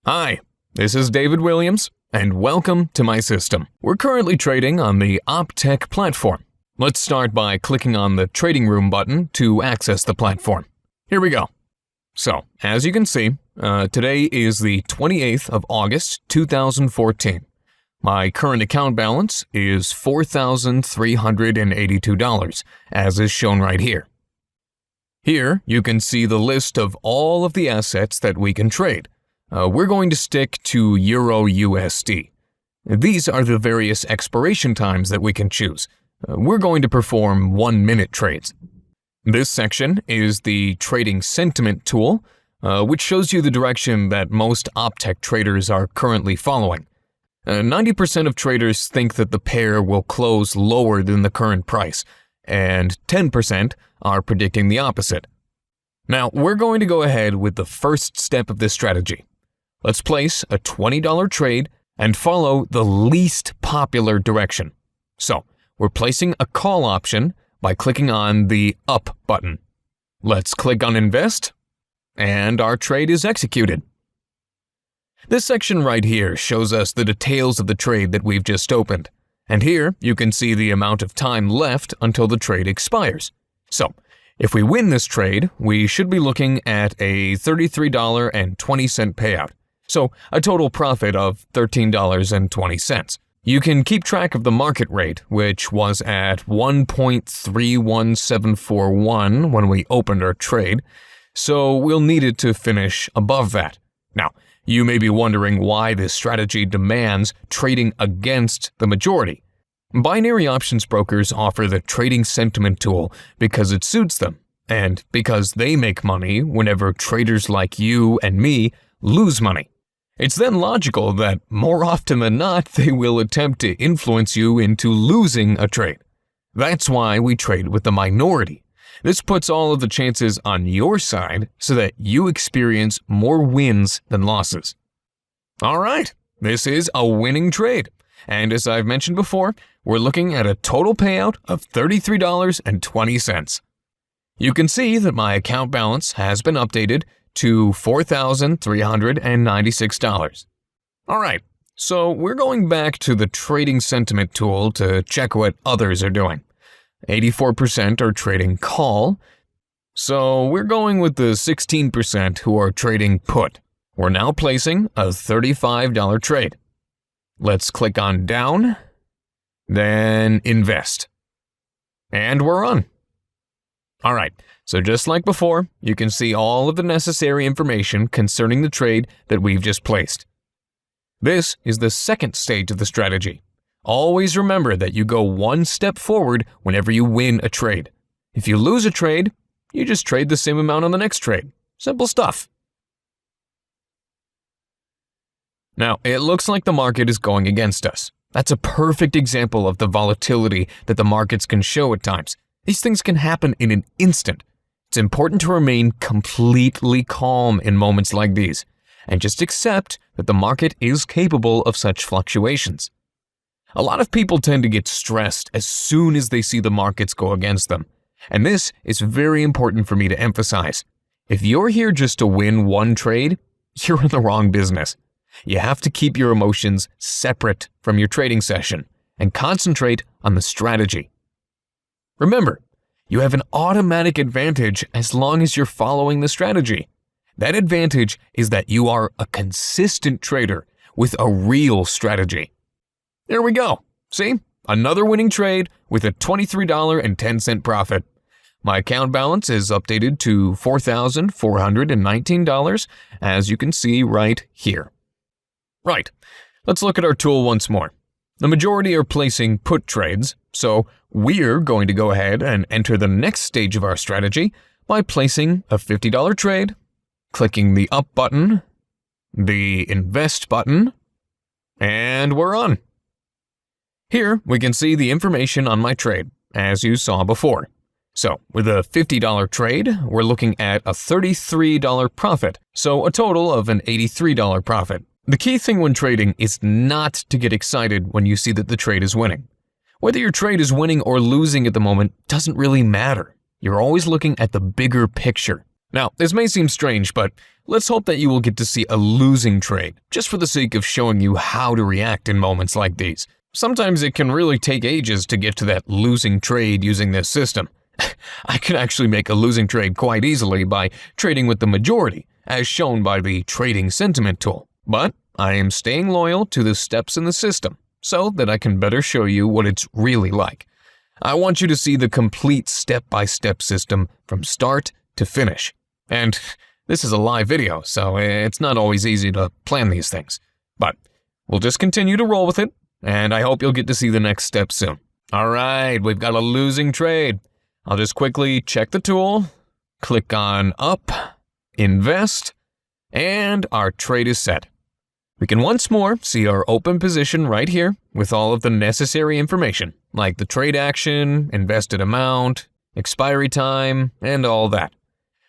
Hi, this is David Williams, and welcome to my system. We're currently trading on the Opteck platform. Let's start by clicking on the Trading Room button to access the platform. Here we go. So, as you can see, today is the 28th of August, 2014. My current account balance is $4,382, as is shown right here. Here, you can see the list of all of the assets that we can trade. We're going to stick to Euro USD. These are the various expiration times that we can choose. We're going to perform 1-minute trades. This section is the Trading Sentiment tool, which shows you the direction that most Opteck traders are currently following. 90% of traders think that the pair will close lower than the current price, and 10% are predicting the opposite. Now, we're going to go ahead with the first step of this strategy. Let's place a $20 trade and follow the least popular direction. So, we're placing a call option by clicking on the Up button. Let's click on Invest, and our trade is executed. This section right here shows us the details of the trade that we've just opened. And here, you can see the amount of time left until the trade expires. So, if we win this trade, we should be looking at a $33.20 payout. So, a total profit of $13.20. You can keep track of the market rate, which was at 1.31741 when we opened our trade, so we'll need it to finish above that. Now, you may be wondering why this strategy demands trading against the majority. Binary options brokers offer the Trading Sentiment tool because it suits them, and because they make money whenever traders like you and me lose money. It's then logical that more often than not, they will attempt to influence you into losing a trade. That's why we trade with the minority. This puts all of the chances on your side so that you experience more wins than losses. All right, this is a winning trade. And as I've mentioned before, we're looking at a total payout of $33.20. You can see that my account balance has been updated to $4,396. All right, so we're going back to the Trading Sentiment tool to check what others are doing. 84% are trading call, so we're going with the 16% who are trading put. We're now placing a $35 trade. Let's click on Down, then Invest. And we're on. All right, so just like before, you can see all of the necessary information concerning the trade that we've just placed. This is the second stage of the strategy. Always remember that you go one step forward whenever you win a trade. If you lose a trade, you just trade the same amount on the next trade. Simple stuff. Now, it looks like the market is going against us. That's a perfect example of the volatility that the markets can show at times. These things can happen in an instant. It's important to remain completely calm in moments like these, and just accept that the market is capable of such fluctuations. A lot of people tend to get stressed as soon as they see the markets go against them, and this is very important for me to emphasize. If you're here just to win one trade, you're in the wrong business. You have to keep your emotions separate from your trading session and concentrate on the strategy. Remember, you have an automatic advantage as long as you're following the strategy. That advantage is that you are a consistent trader with a real strategy. There we go. See? Another winning trade with a $23.10 profit. My account balance is updated to $4,419, as you can see right here. Right, let's look at our tool once more. The majority are placing put trades, so we're going to go ahead and enter the next stage of our strategy by placing a $50 trade, clicking the Up button, the Invest button, and we're on. Here we can see the information on my trade, as you saw before. So, with a $50 trade, we're looking at a $33 profit, so a total of an $83 profit. The key thing when trading is not to get excited when you see that the trade is winning. Whether your trade is winning or losing at the moment doesn't really matter. You're always looking at the bigger picture. Now, this may seem strange, but let's hope that you will get to see a losing trade, just for the sake of showing you how to react in moments like these. Sometimes it can really take ages to get to that losing trade using this system. I can actually make a losing trade quite easily by trading with the majority, as shown by the trading sentiment tool. But I am staying loyal to the steps in the system so that I can better show you what it's really like. I want you to see the complete step-by-step system from start to finish. And this is a live video, so it's not always easy to plan these things. But we'll just continue to roll with it, and I hope you'll get to see the next step soon. Alright, we've got a losing trade. I'll just quickly check the tool, click on Up, Invest, and our trade is set. We can once more see our open position right here with all of the necessary information, like the trade action, invested amount, expiry time, and all that.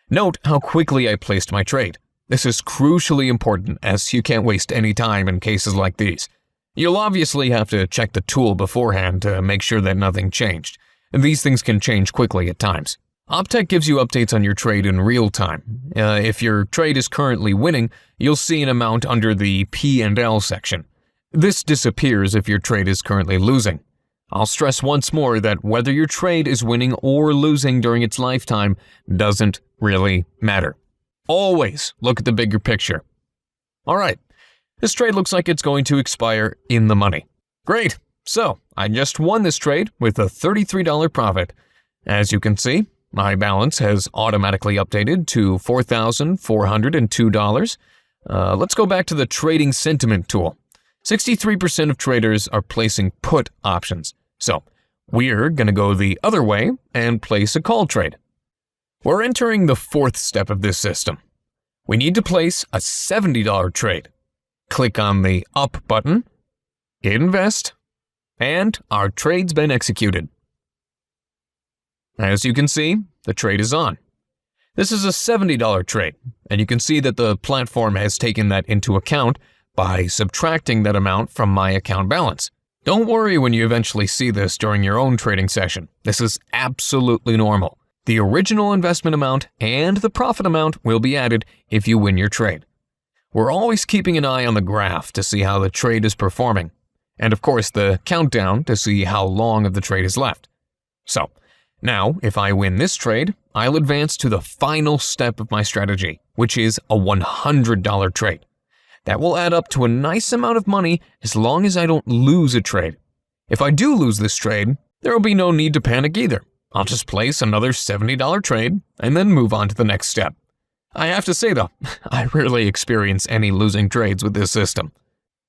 Note how quickly I placed my trade. This is crucially important as you can't waste any time in cases like these. You'll obviously have to check the tool beforehand to make sure that nothing changed. These things can change quickly at times. Opteck gives you updates on your trade in real time. If your trade is currently winning, you'll see an amount under the P&L section. This disappears if your trade is currently losing. I'll stress once more that whether your trade is winning or losing during its lifetime doesn't really matter. Always look at the bigger picture. Alright, this trade looks like it's going to expire in the money. Great! So, I just won this trade with a $33 profit. As you can see, my balance has automatically updated to $4,402. Let's go back to the trading sentiment tool. 63% of traders are placing put options. So, we're going to go the other way and place a call trade. We're entering the fourth step of this system. We need to place a $70 trade. Click on the Up button, Invest, and our trade's been executed. As you can see, the trade is on. This is a $70 trade, and you can see that the platform has taken that into account by subtracting that amount from my account balance. Don't worry when you eventually see this during your own trading session. This is absolutely normal. The original investment amount and the profit amount will be added if you win your trade. We're always keeping an eye on the graph to see how the trade is performing, and of course the countdown to see how long of the trade is left. So, now if I win this trade, I'll advance to the final step of my strategy, which is a $100 trade. That will add up to a nice amount of money as long as I don't lose a trade. If I do lose this trade, there will be no need to panic either. I'll just place another $70 trade and then move on to the next step. I have to say though, I rarely experience any losing trades with this system.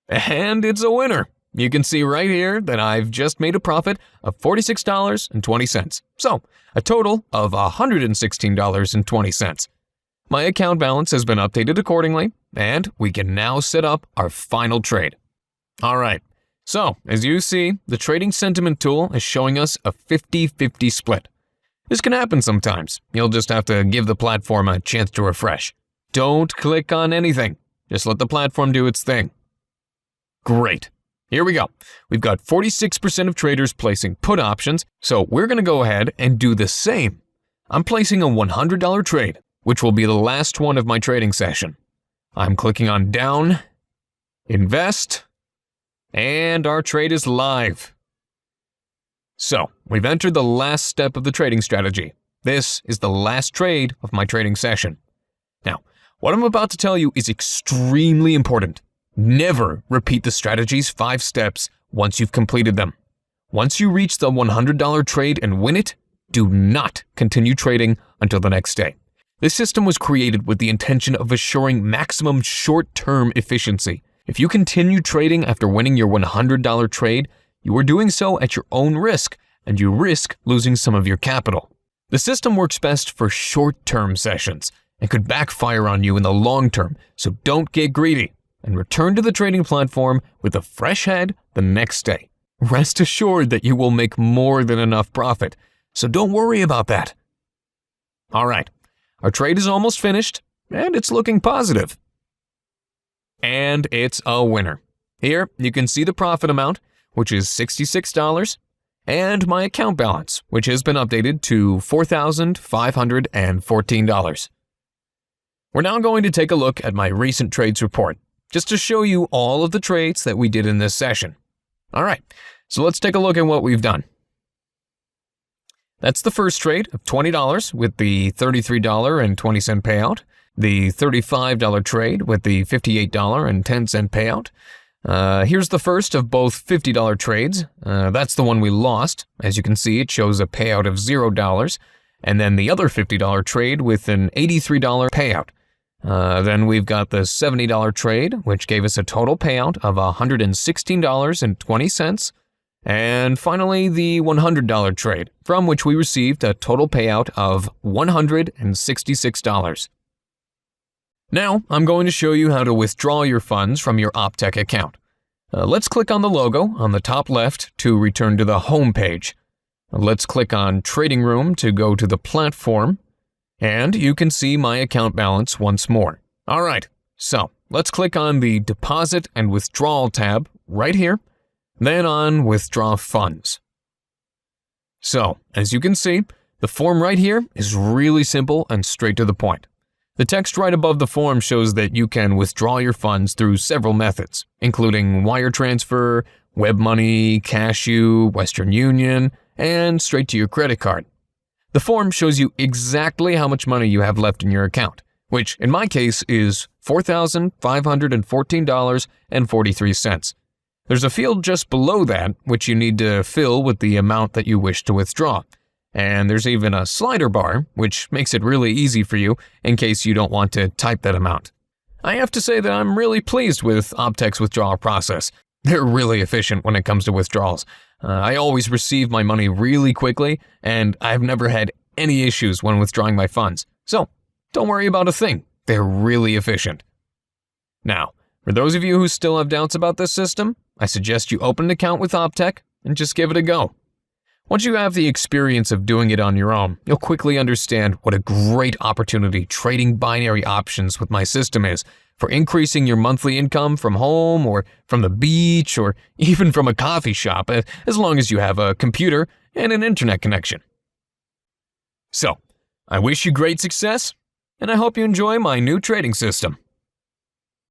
And it's a winner. You can see right here that I've just made a profit of $46.20. So, a total of $116.20. My account balance has been updated accordingly, and we can now set up our final trade. Alright, so as you see, the trading sentiment tool is showing us a 50-50 split. This can happen sometimes. You'll just have to give the platform a chance to refresh. Don't click on anything. Just let the platform do its thing. Great. Here we go. We've got 46% of traders placing put options, so we're going to go ahead and do the same. I'm placing a $100 trade, which will be the last one of my trading session. I'm clicking on Down, Invest, and our trade is live. So, we've entered the last step of the trading strategy. This is the last trade of my trading session. Now, what I'm about to tell you is extremely important. Never repeat the strategy's 5 steps once you've completed them. Once you reach the $100 trade and win it, do not continue trading until the next day. This system was created with the intention of assuring maximum short-term efficiency. If you continue trading after winning your $100 trade, you are doing so at your own risk, and you risk losing some of your capital. The system works best for short-term sessions and could backfire on you in the long term, so don't get greedy and return to the trading platform with a fresh head the next day. Rest assured that you will make more than enough profit, so don't worry about that. Alright, our trade is almost finished, and it's looking positive. And it's a winner. Here, you can see the profit amount, which is $66, and my account balance, which has been updated to $4,514. We're now going to take a look at my recent trades report, just to show you all of the trades that we did in this session. Alright, so let's take a look at what we've done. That's the first trade of $20 with the $33.20 payout, the $35 trade with the $58.10 payout. Here's the first of both $50 trades. That's the one we lost. As you can see, it shows a payout of $0. And then the other $50 trade with an $83 payout. Then we've got the $70 trade, which gave us a total payout of $116.20. And finally, the $100 trade, from which we received a total payout of $166. Now, I'm going to show you how to withdraw your funds from your Opteck account. Let's click on the logo on the top left to return to the home page. Let's click on Trading Room to go to the platform, and you can see my account balance once more. Alright, so let's click on the Deposit and Withdrawal tab right here, then on Withdraw Funds. So, as you can see, the form right here is really simple and straight to the point. The text right above the form shows that you can withdraw your funds through several methods, including wire transfer, web money, Cashew, Western Union, and straight to your credit card. The form shows you exactly how much money you have left in your account, which in my case is $4,514.43. There's a field just below that which you need to fill with the amount that you wish to withdraw. And there's even a slider bar, which makes it really easy for you in case you don't want to type that amount. I have to say that I'm really pleased with Opteck's withdrawal process. They're really efficient when it comes to withdrawals. I always receive my money really quickly, and I've never had any issues when withdrawing my funds. So, don't worry about a thing. They're really efficient. Now, for those of you who still have doubts about this system, I suggest you open an account with Opteck and just give it a go. Once you have the experience of doing it on your own, you'll quickly understand what a great opportunity trading binary options with my system is for increasing your monthly income from home or from the beach or even from a coffee shop, as long as you have a computer and an internet connection. So, I wish you great success, and I hope you enjoy my new trading system.